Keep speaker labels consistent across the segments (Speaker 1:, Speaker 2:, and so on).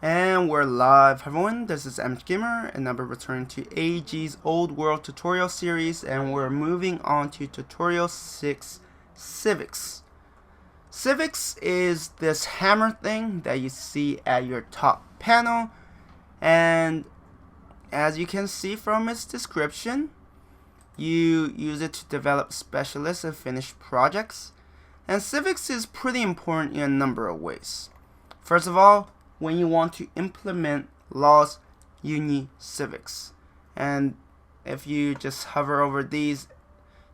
Speaker 1: And we're live. Hi everyone, this is Gamer, and I'll be returning to AG's Old World tutorial series, and we're moving on to tutorial 6, Civics. Civics is this hammer thing that you see at your top panel, and as you can see from its description, you use it to develop specialist and finished projects. And Civics is pretty important in a number of ways. First of all, when you want to implement laws, you need civics. And if you just hover over these,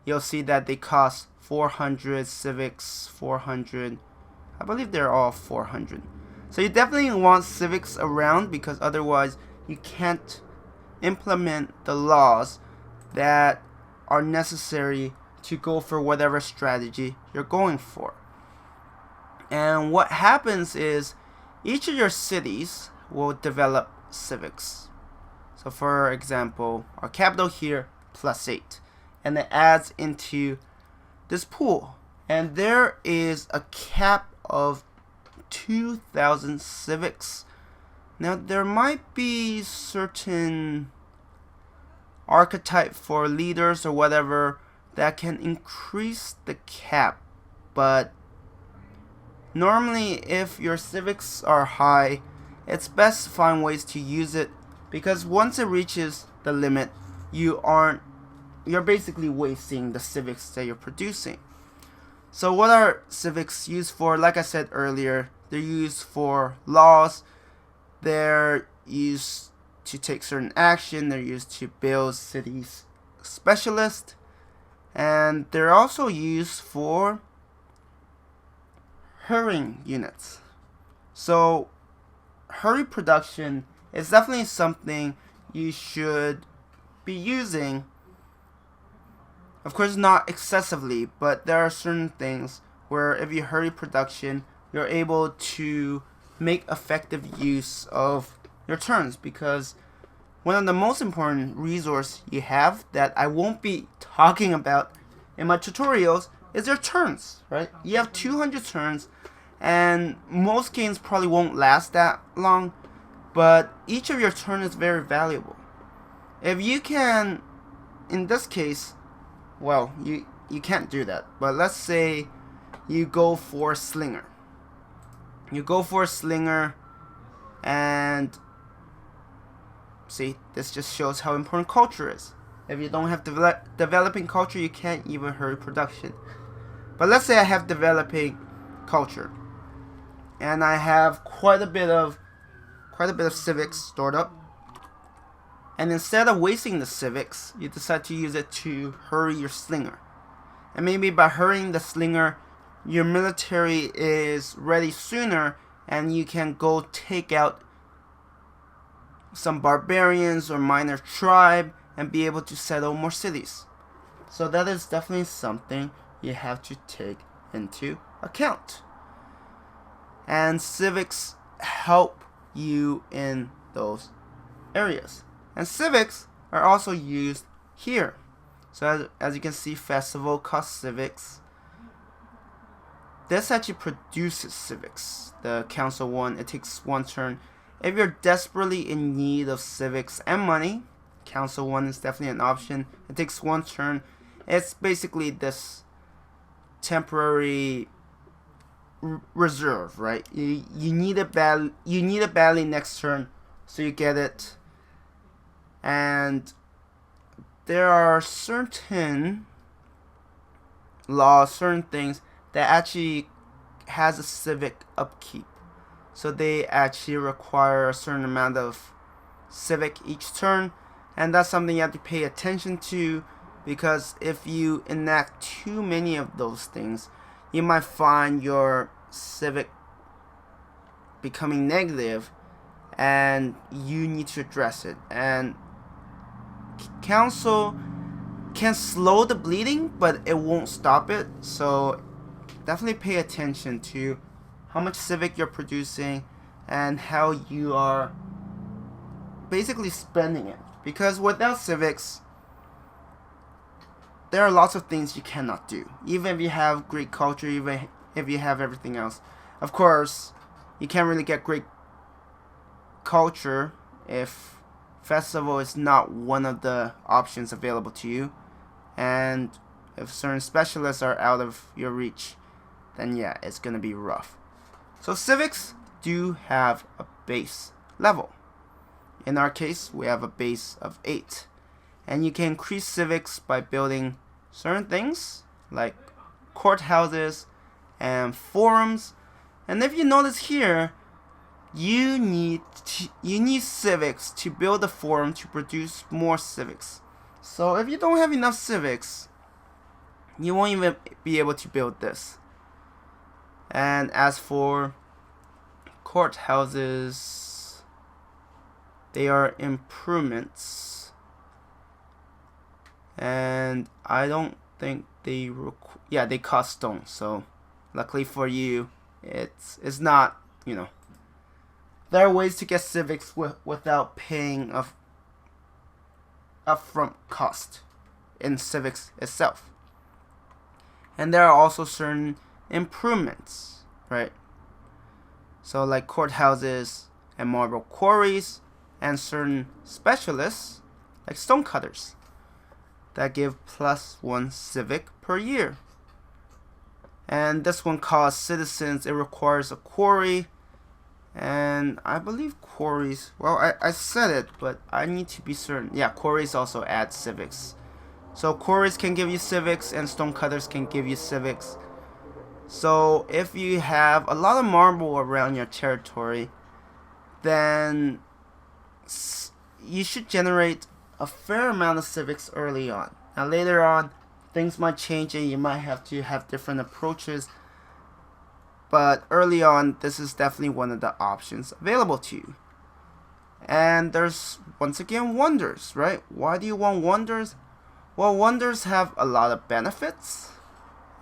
Speaker 1: you'll see that they cost 400 civics, 400. I believe they're all 400. So you definitely want civics around, because otherwise you can't implement the laws that are necessary to go for whatever strategy you're going for. And what happens is each of your cities will develop civics. So for example, our capital here, +8. And it adds into this pool. And there is a cap of 2,000 civics. Now there might be certain archetype for leaders or whatever that can increase the cap, but normally if your civics are high, it's best to find ways to use it, because once it reaches the limit, you're basically wasting the civics that you're producing. So what are civics used for? Like I said earlier, they're used for laws, they're used to take certain action, they're used to build cities specialists, and they're also used for hurrying units. So hurry production is definitely something you should be using. Of course, not excessively, but there are certain things where if you hurry production, you're able to make effective use of your turns, because one of the most important resources you have that I won't be talking about in my tutorials is your turns, right? You have 200 turns, and most games probably won't last that long, but each of your turns is very valuable. If you can, in this case, well, you can't do that, but let's say you go for a slinger. You go for a slinger, and see, this just shows how important culture is. If you don't have developing culture, you can't even hurry production. But let's say I have developing culture, and I have quite a bit of civics stored up. And instead of wasting the civics, you decide to use it to hurry your slinger. And maybe by hurrying the slinger, your military is ready sooner, and you can go take out some barbarians or minor tribe and be able to settle more cities. So that is definitely something you have to take into account. And civics help you in those areas. And civics are also used here. So as you can see, festival costs civics. This actually produces civics. The council one, it takes 1 turn. If you're desperately in need of civics and money, council one is definitely an option. It takes 1 turn. It's basically this temporary reserve, right? You need it badly. You need it badly next turn, so you get it. And there are certain laws, certain things that actually has a civic upkeep. So they actually require a certain amount of civic each turn, and that's something you have to pay attention to, because if you enact too many of those things, you might find your civic becoming negative, and you need to address it. And council can slow the bleeding, but it won't stop it. So definitely pay attention to how much civic you're producing and how you are basically spending it, because without civics there are lots of things you cannot do, even if you have great culture, even if you have everything else. Of course, you can't really get great culture, if festival is not one of the options available to you, and if certain specialists are out of your reach, then yeah, it's gonna be rough. So civics do have a base level. In our case, we have a base of 8. And you can increase civics by building certain things like courthouses and forums. And if you notice here, you need civics to build a forum to produce more civics. So if you don't have enough civics, you won't even be able to build this. And as for courthouses, they are improvements, and I don't think they they cost stone. So luckily for you, it's not, there are ways to get civics without paying a upfront cost in civics itself. And there are also certain improvements, right? So like courthouses and marble quarries, and certain specialists like stonecutters that give +1 civic per year. And this one costs citizens, it requires a quarry, and I believe quarries, well, I said it, but I need to be certain. Yeah, quarries also add civics. So quarries can give you civics, and stonecutters can give you civics. So if you have a lot of marble around your territory, then you should generate a fair amount of civics early on. Now later on, things might change and you might have to have different approaches. But early on, this is definitely one of the options available to you. And there's, once again, wonders, right? Why do you want wonders? Well, wonders have a lot of benefits.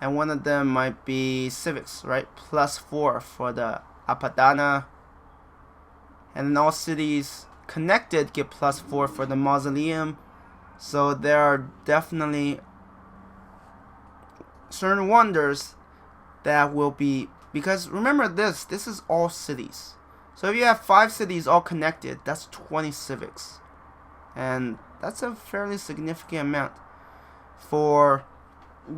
Speaker 1: And one of them might be civics, right? +4 for the Apadana. And in all cities connected, get +4 for the mausoleum. So there are definitely certain wonders that will be, because remember this is all cities. So if you have 5 cities all connected, that's 20 civics. And that's a fairly significant amount for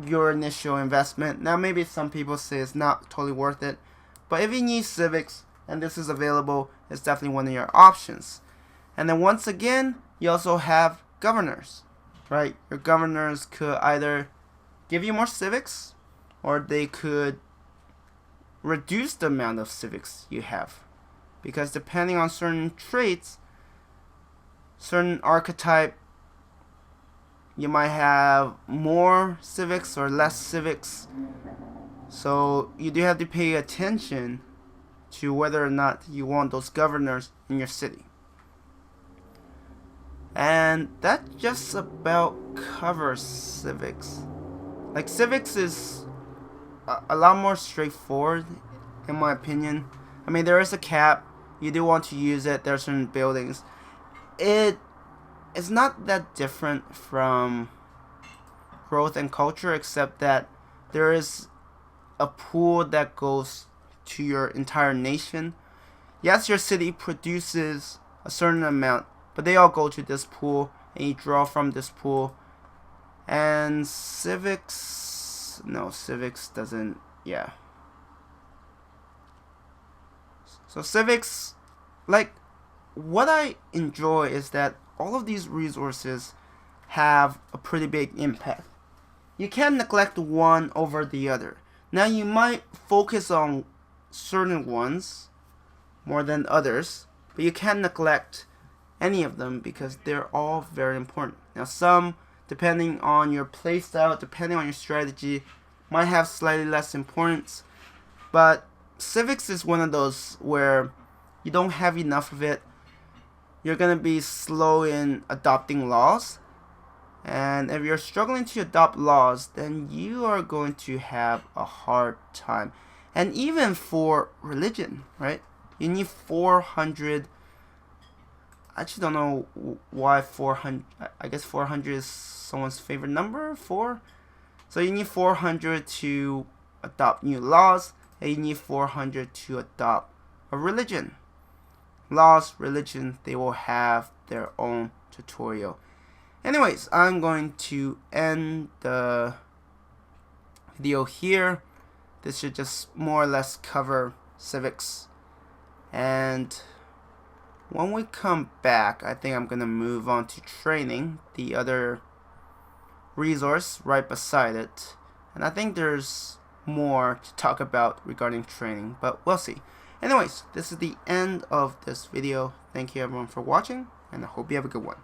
Speaker 1: your initial investment. Now maybe some people say it's not totally worth it, but if you need civics and this is available, it's definitely one of your options. And then once again, you also have governors, right? Your governors could either give you more civics, or they could reduce the amount of civics you have. Because depending on certain traits, certain archetype, you might have more civics or less civics. So you do have to pay attention to whether or not you want those governors in your city. And that just about covers civics. Like civics is a lot more straightforward in my opinion. I mean, there is a cap. You do want to use it. There are certain buildings. It is not that different from growth and culture, except that there is a pool that goes to your entire nation. Yes, your city produces a certain amount, but they all go to this pool, and you draw from this pool. And civics, no, civics doesn't, yeah. So civics, like, what I enjoy is that all of these resources have a pretty big impact. You can't neglect one over the other. Now you might focus on certain ones more than others, but you can't neglect any of them because they're all very important. Now some, depending on your playstyle, depending on your strategy, might have slightly less importance, but civics is one of those where you don't have enough of it. You're going to be slow in adopting laws, and if you're struggling to adopt laws, then you are going to have a hard time. And even for religion, right? You need 400. I actually don't know why 400. I guess 400 is someone's favorite number. 4. So you need 400 to adopt new laws, and you need 400 to adopt a religion. laws, religion, they will have their own tutorial. Anyways, I'm going to end the video here. This should just more or less cover civics. And when we come back, I think I'm going to move on to training, the other resource right beside it. And I think there's more to talk about regarding training, but we'll see. Anyways, this is the end of this video. Thank you everyone for watching, and I hope you have a good one.